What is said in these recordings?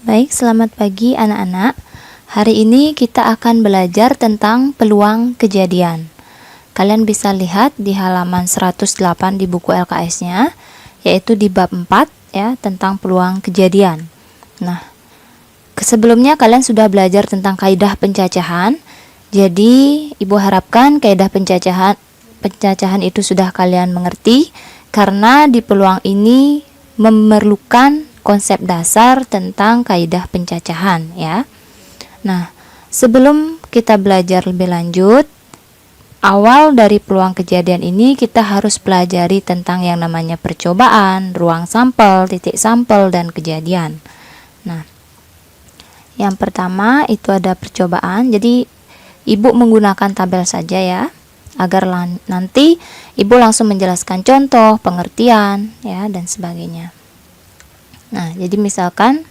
Baik, selamat pagi anak-anak. Hari ini kita akan belajar tentang peluang kejadian. Kalian bisa lihat di halaman 108 di buku LKS-nya, yaitu di bab 4 ya, tentang peluang kejadian. Nah, sebelumnya kalian sudah belajar tentang kaidah pencacahan. Jadi, Ibu harapkan kaidah pencacahan itu sudah kalian mengerti, karena di peluang ini memerlukan konsep dasar tentang kaidah pencacahan ya. Nah, sebelum kita belajar lebih lanjut, awal dari peluang kejadian ini kita harus pelajari tentang yang namanya percobaan, ruang sampel, titik sampel, dan kejadian. Nah, yang pertama itu ada percobaan. Jadi Ibu menggunakan tabel saja ya, agar nanti Ibu langsung menjelaskan contoh, pengertian ya, dan sebagainya. Nah, jadi misalkan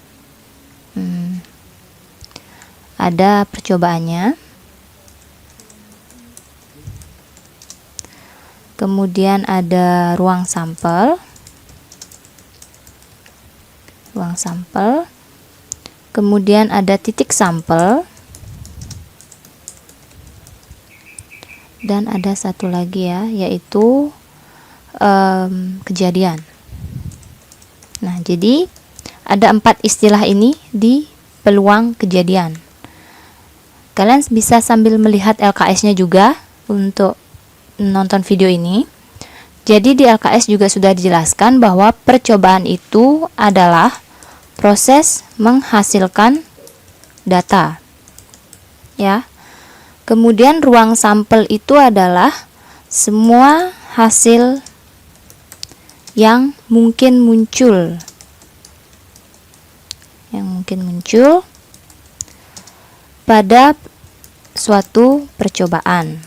ada percobaannya, kemudian ada ruang sampel, kemudian ada titik sampel, dan ada satu lagi ya, yaitu kejadian. Nah, jadi ada 4 istilah ini di peluang kejadian. Kalian bisa sambil melihat LKS-nya juga untuk nonton video ini. Jadi di LKS juga sudah dijelaskan bahwa percobaan itu adalah proses menghasilkan data. Ya. Kemudian ruang sampel itu adalah semua hasil yang mungkin muncul pada suatu percobaan.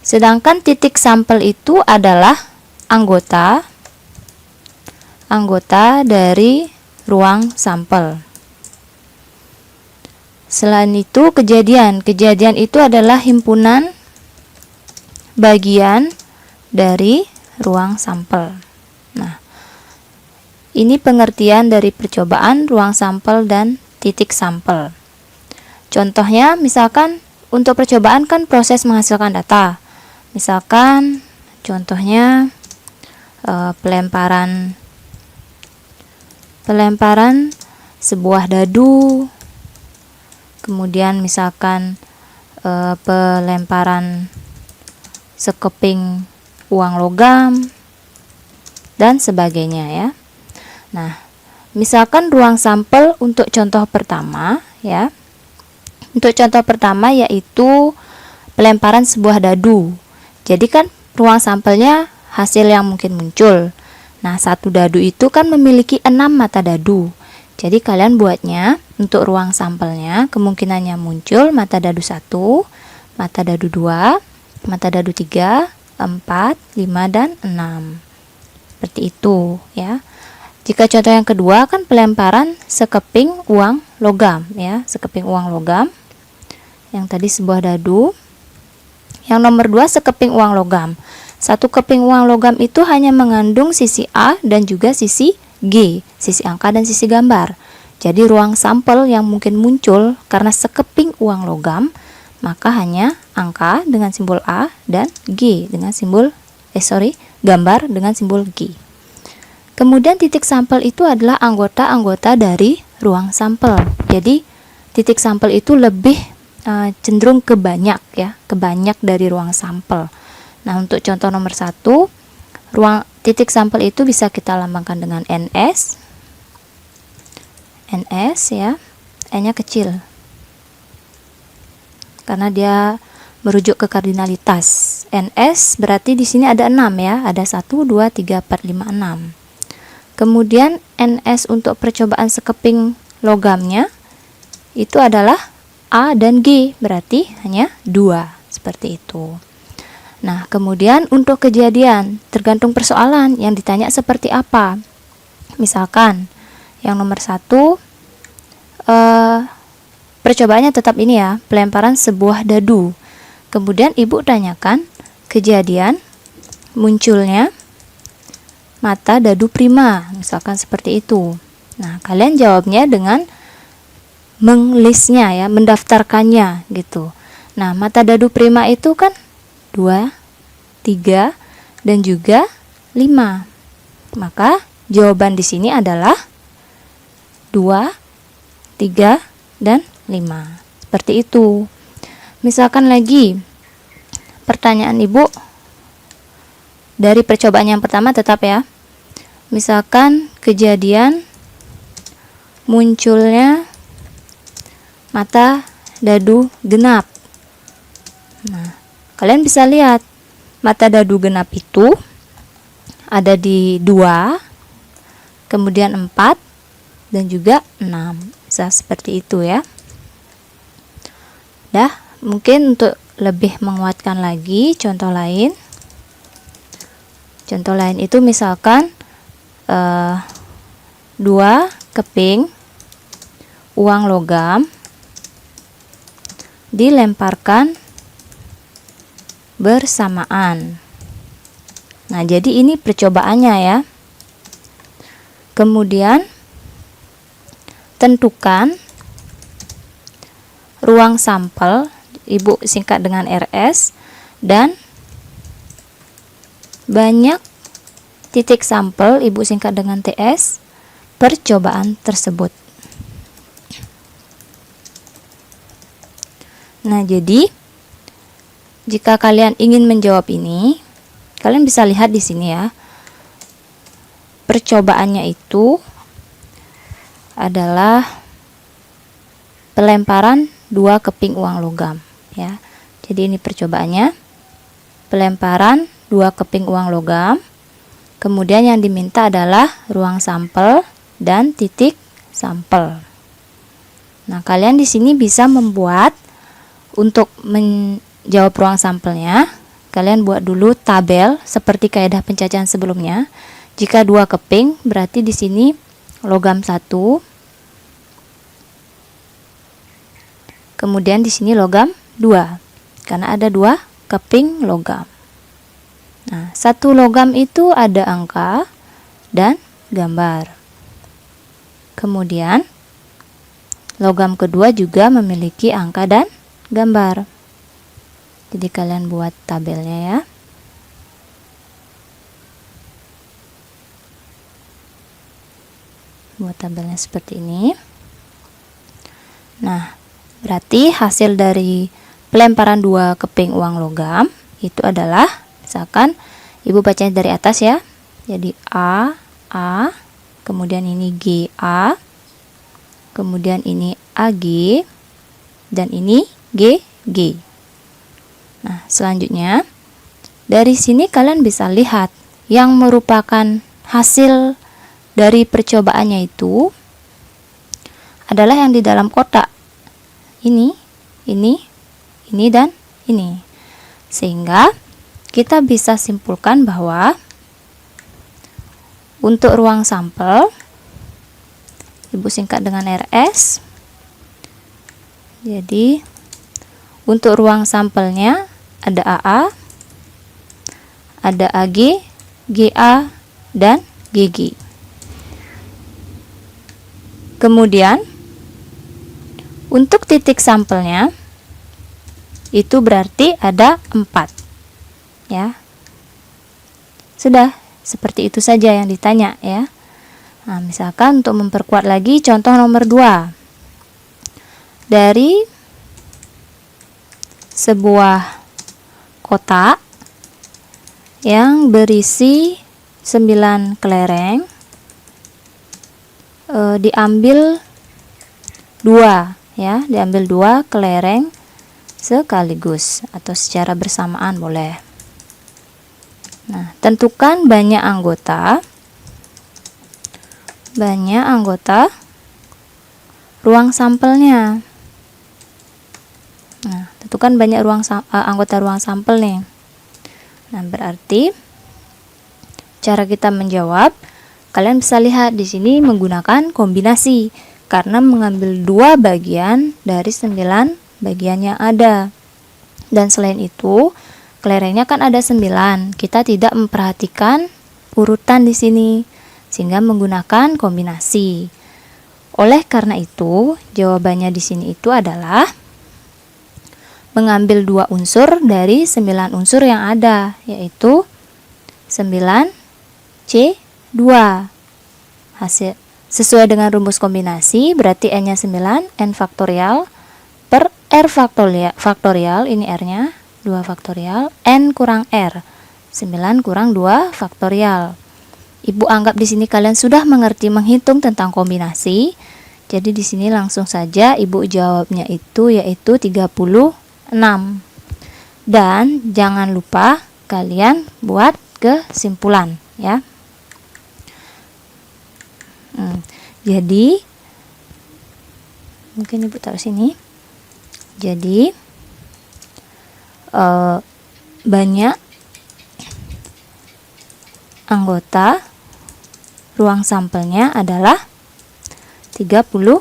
Sedangkan titik sampel itu adalah anggota dari ruang sampel. Selain itu, kejadian itu adalah himpunan bagian dari ruang sampel. Nah, ini pengertian dari percobaan, ruang sampel, dan titik sampel. Contohnya, misalkan untuk percobaan kan proses menghasilkan data. Misalkan contohnya pelemparan sebuah dadu, kemudian misalkan pelemparan sekeping uang logam, dan sebagainya ya. Nah, misalkan ruang sampel untuk contoh pertama ya. Untuk contoh pertama yaitu pelemparan sebuah dadu. Jadi kan ruang sampelnya hasil yang mungkin muncul. Nah, satu dadu itu kan memiliki 6 mata dadu. Jadi kalian buatnya untuk ruang sampelnya kemungkinannya muncul mata dadu 1, mata dadu 2, mata dadu 3, 4, 5, dan 6. Seperti itu ya. Jika contoh yang kedua kan pelemparan sekeping uang logam ya, sekeping uang logam. Yang tadi sebuah dadu. Yang nomor 2 sekeping uang logam. Satu keping uang logam itu hanya mengandung sisi A dan juga sisi G, sisi angka dan sisi gambar. Jadi ruang sampel yang mungkin muncul karena sekeping uang logam, maka hanya angka dengan simbol A dan G dengan gambar dengan simbol G. Kemudian titik sampel itu adalah anggota-anggota dari ruang sampel. Jadi titik sampel itu lebih cenderung ke banyak dari ruang sampel. Nah, untuk contoh nomor 1, titik sampel itu bisa kita lambangkan dengan NS ya, N-nya kecil karena dia merujuk ke kardinalitas. NS berarti di sini ada 6 ya, ada 1, 2, 3, 4, 5, 6. Kemudian NS untuk percobaan sekeping logamnya itu adalah A dan G, berarti hanya 2, seperti itu. Nah, kemudian untuk kejadian tergantung persoalan yang ditanya seperti apa. Misalkan yang nomor 1 percobaannya tetap ini ya, pelemparan sebuah dadu. Kemudian ibu tanyakan kejadian munculnya mata dadu prima, misalkan seperti itu. Nah, kalian jawabnya dengan menglistnya ya, mendaftarkannya gitu. Nah, mata dadu prima itu kan 2, 3, dan juga 5. Maka jawaban di sini adalah 2, 3, dan 5. Seperti itu. Misalkan lagi pertanyaan Ibu dari percobaan yang pertama tetap ya. Misalkan kejadian munculnya mata dadu genap. Nah, kalian bisa lihat mata dadu genap itu ada di 2, kemudian 4, dan juga 6. Bisa seperti itu ya. Dah, mungkin untuk lebih menguatkan lagi contoh lain. Contoh lain itu misalkan 2 keping uang logam dilemparkan bersamaan. Nah, jadi ini percobaannya ya. Kemudian tentukan ruang sampel, Ibu singkat dengan RS, dan banyak titik sampel, Ibu singkat dengan TS, percobaan tersebut. Nah, jadi jika kalian ingin menjawab ini, kalian bisa lihat di sini ya. Percobaannya itu adalah pelemparan 2 keping uang logam ya. Jadi ini percobaannya. Pelemparan 2 keping uang logam. Kemudian yang diminta adalah ruang sampel dan titik sampel. Nah, kalian di sini bisa membuat, untuk menjawab ruang sampelnya, kalian buat dulu tabel seperti kaidah pencacahan sebelumnya. Jika 2 keping, berarti di sini logam 1. Kemudian di sini logam 2. Karena ada 2 keping logam. Nah, 1 logam itu ada angka dan gambar. Kemudian logam kedua juga memiliki angka dan gambar. Jadi kalian buat tabelnya ya. Buat tabelnya seperti ini. Nah, berarti hasil dari pelemparan 2 keping uang logam itu adalah, misalkan Ibu bacanya dari atas ya. Jadi A, kemudian ini GA, kemudian ini AG, dan ini GG. Nah, selanjutnya dari sini kalian bisa lihat yang merupakan hasil dari percobaannya itu adalah yang di dalam kotak. Ini, dan ini. Sehingga kita bisa simpulkan bahwa untuk ruang sampel, Ibu singkat dengan RS. Jadi untuk ruang sampelnya ada AA, ada AG, GA, dan GG. Kemudian untuk titik sampelnya itu berarti ada 4 ya. Sudah, seperti itu saja yang ditanya ya. Nah, misalkan untuk memperkuat lagi contoh nomor 2. Dari sebuah kotak yang berisi 9 kelereng, diambil 2 ya, diambil 2 kelereng sekaligus atau secara bersamaan boleh. Nah, tentukan banyak anggota ruang sampelnya. Nah, tentukan banyak anggota ruang sampel nih. Nah, berarti cara kita menjawab, kalian bisa lihat di sini menggunakan kombinasi karena mengambil 2 bagian dari 9 bagian yang ada. Dan selain itu, kelerengnya kan ada 9. Kita tidak memperhatikan urutan di sini sehingga menggunakan kombinasi. Oleh karena itu, jawabannya di sini itu adalah mengambil 2 unsur dari 9 unsur yang ada, yaitu 9C2. Hasil sesuai dengan rumus kombinasi, berarti N-nya 9, N faktorial per R faktorial, ini R-nya 2 faktorial, N kurang R, 9 kurang 2 faktorial. Ibu anggap di sini kalian sudah mengerti menghitung tentang kombinasi. Jadi di sini langsung saja Ibu jawabnya itu yaitu 36. Dan jangan lupa kalian buat kesimpulan ya. Jadi mungkin Ibu taruh sini. Jadi banyak anggota ruang sampelnya adalah 36.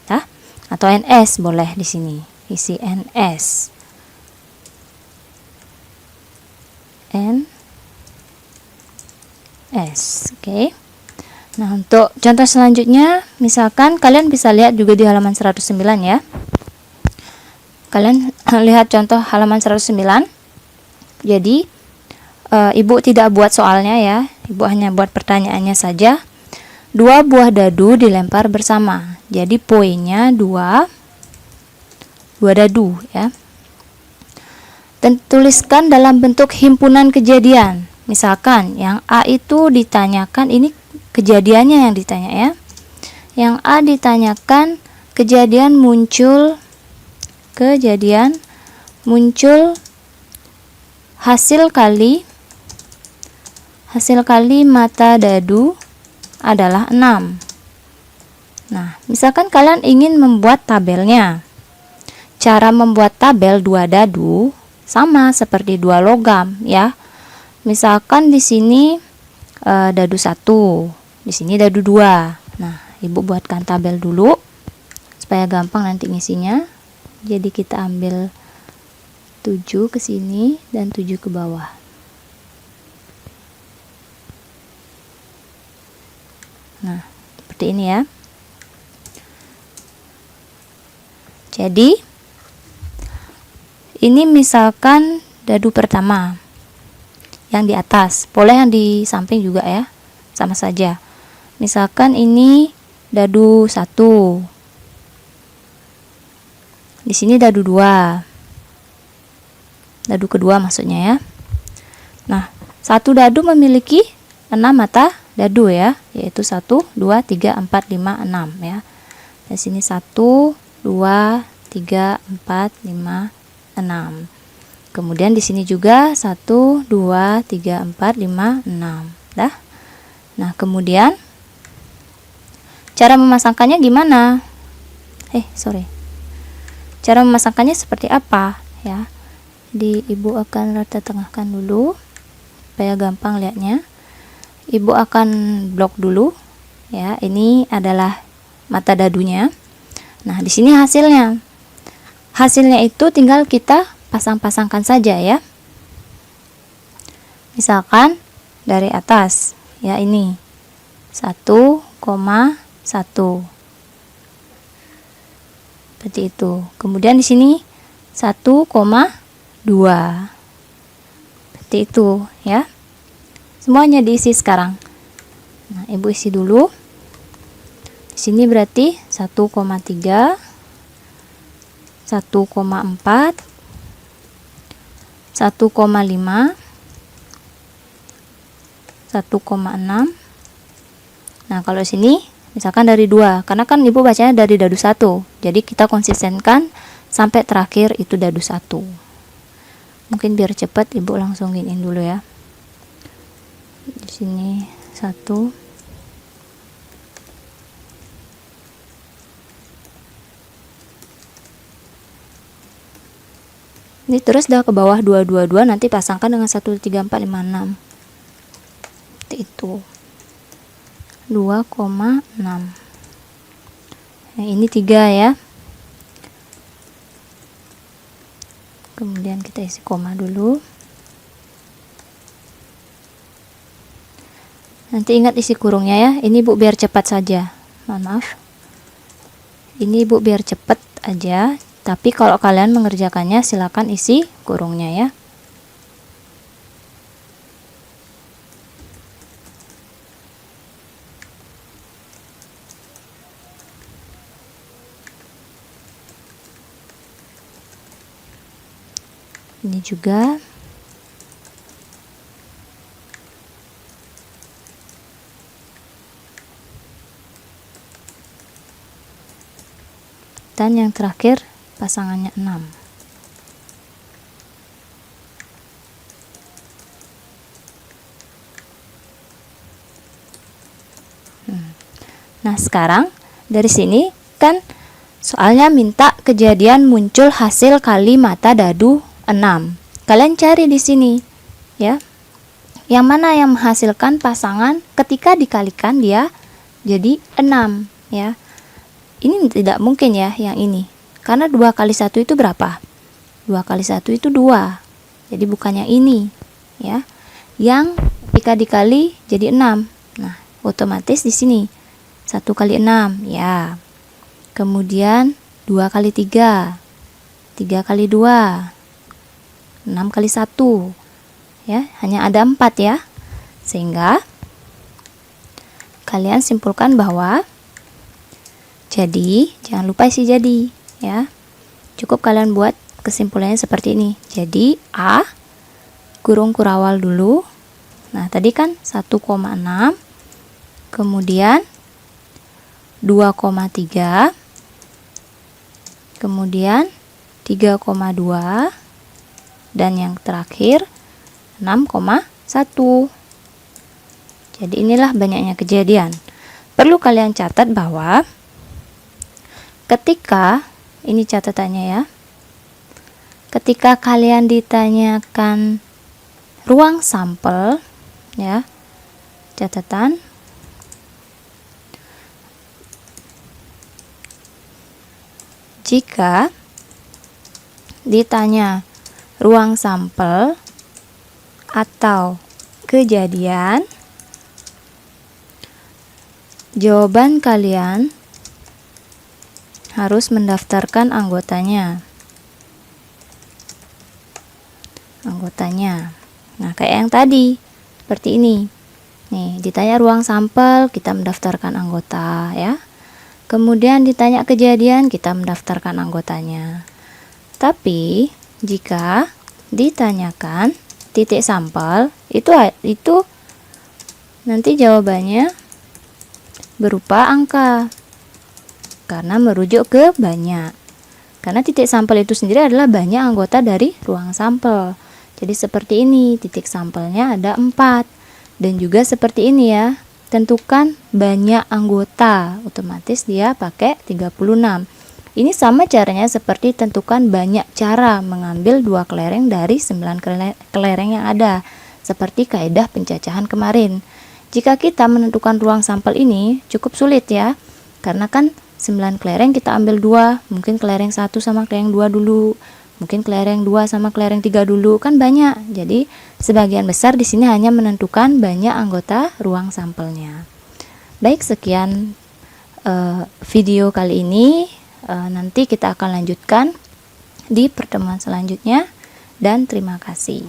Ya, atau NS boleh di sini. Isi NS. NS. Oke. Nah, untuk contoh selanjutnya, misalkan kalian bisa lihat juga di halaman 109 ya. Kalian lihat contoh halaman 109. Jadi Ibu tidak buat soalnya ya, Ibu hanya buat pertanyaannya saja. 2 buah dadu dilempar bersama. Jadi poinnya 2 dadu ya. Dan tuliskan dalam bentuk himpunan kejadian. Misalkan yang A itu ditanyakan, ini kejadiannya yang ditanya ya. Yang A ditanyakan kejadian muncul hasil kali mata dadu adalah 6. Nah, misalkan kalian ingin membuat tabelnya. Cara membuat tabel 2 dadu sama seperti 2 logam ya. Misalkan di sini dadu 1, di sini dadu 2. Nah, Ibu buatkan tabel dulu supaya gampang nanti ngisinya. Jadi kita ambil 7 ke sini dan 7 ke bawah. Nah, seperti ini ya. Jadi ini misalkan dadu pertama yang di atas, boleh yang di samping juga ya, sama saja. Misalkan ini dadu 1, di sini dadu 2, dadu kedua maksudnya ya. Nah, satu dadu memiliki 6 mata dadu ya, yaitu 1, 2, 3, 4, 5, 6 ya. Di sini 1, 2, 3, 4, 5, 6. Kemudian di sini juga 1, 2, 3, 4, 5, 6. Dah. Nah, kemudian cara memasangkannya gimana? Cara memasangkannya seperti apa ya? Jadi Ibu akan rata tengahkan dulu supaya gampang lihatnya. Ibu akan blok dulu ya. Ini adalah mata dadunya. Nah, di sini hasilnya. Hasilnya itu tinggal kita pasang-pasangkan saja ya. Misalkan dari atas ya, ini 1,1. Seperti itu. Kemudian di sini 1,2. Seperti itu ya. Semuanya diisi sekarang. Nah, Ibu isi dulu. Di sini berarti 1,3, 1,4, 1,5, 1,6. Nah, kalau sini misalkan dari 2, karena kan Ibu bacanya dari dadu 1. Jadi kita konsistenkan sampai terakhir itu dadu 1. Mungkin biar cepat Ibu langsung giniin dulu ya. Di sini 1. Ini terus dah ke bawah 222, nanti pasangkan dengan 1, 3, 4, 5, 6. Seperti itu. 2,6. Nah, ini 3 ya. Kemudian kita isi koma dulu. Nanti ingat isi kurungnya ya. Ini Bu biar cepat saja mohon maaf. Ini Ibu biar cepet aja, tapi kalau kalian mengerjakannya silakan isi kurungnya ya. Ini juga. Dan yang terakhir pasangannya 6. Nah, sekarang dari sini kan soalnya minta kejadian muncul hasil kali mata dadu 6. Kalian cari di sini ya. Yang mana yang menghasilkan pasangan ketika dikalikan dia jadi 6 ya. Ini tidak mungkin ya yang ini. Karena 2 kali 1 itu berapa? 2 kali 1 itu 2. Jadi bukan yang ini ya. Yang ketika dikali jadi 6. Nah, otomatis di sini 1 kali 6 ya. Kemudian 2 kali 3. 3 kali 2. 6 kali 1. Ya, hanya ada 4 ya. Sehingga kalian simpulkan bahwa jadi, jangan lupa isi jadi ya. Cukup kalian buat kesimpulannya seperti ini. Jadi A kurung kurawal dulu. Nah, tadi kan 1,6. Kemudian 2,3. Kemudian 3,2 dan yang terakhir 6,1. Jadi inilah banyaknya kejadian. Perlu kalian catat bahwa ketika, ini catatannya ya, ketika kalian ditanyakan ruang sampel ya, catatan, jika ditanya ruang sampel atau kejadian, jawaban kalian harus mendaftarkan anggotanya. Nah, kayak yang tadi, seperti ini. Nih, ditanya ruang sampel, kita mendaftarkan anggota ya. Kemudian ditanya kejadian, kita mendaftarkan anggotanya. Tapi jika ditanyakan titik sampel, itu nanti jawabannya berupa angka. Karena merujuk ke banyak. Karena titik sampel itu sendiri adalah banyak anggota dari ruang sampel. Jadi seperti ini, titik sampelnya ada 4. Dan juga seperti ini ya, tentukan banyak anggota, otomatis dia pakai 36. Ini sama caranya seperti tentukan banyak cara mengambil 2 kelereng dari 9 kelereng yang ada, seperti kaidah pencacahan kemarin. Jika kita menentukan ruang sampel ini cukup sulit ya, karena kan 9 kelereng kita ambil 2, mungkin kelereng 1 sama kelereng 2 dulu, mungkin kelereng 2 sama kelereng 3 dulu, kan banyak. Jadi sebagian besar di sini hanya menentukan banyak anggota ruang sampelnya. Baik, sekian video kali ini. Nanti kita akan lanjutkan di pertemuan selanjutnya dan terima kasih.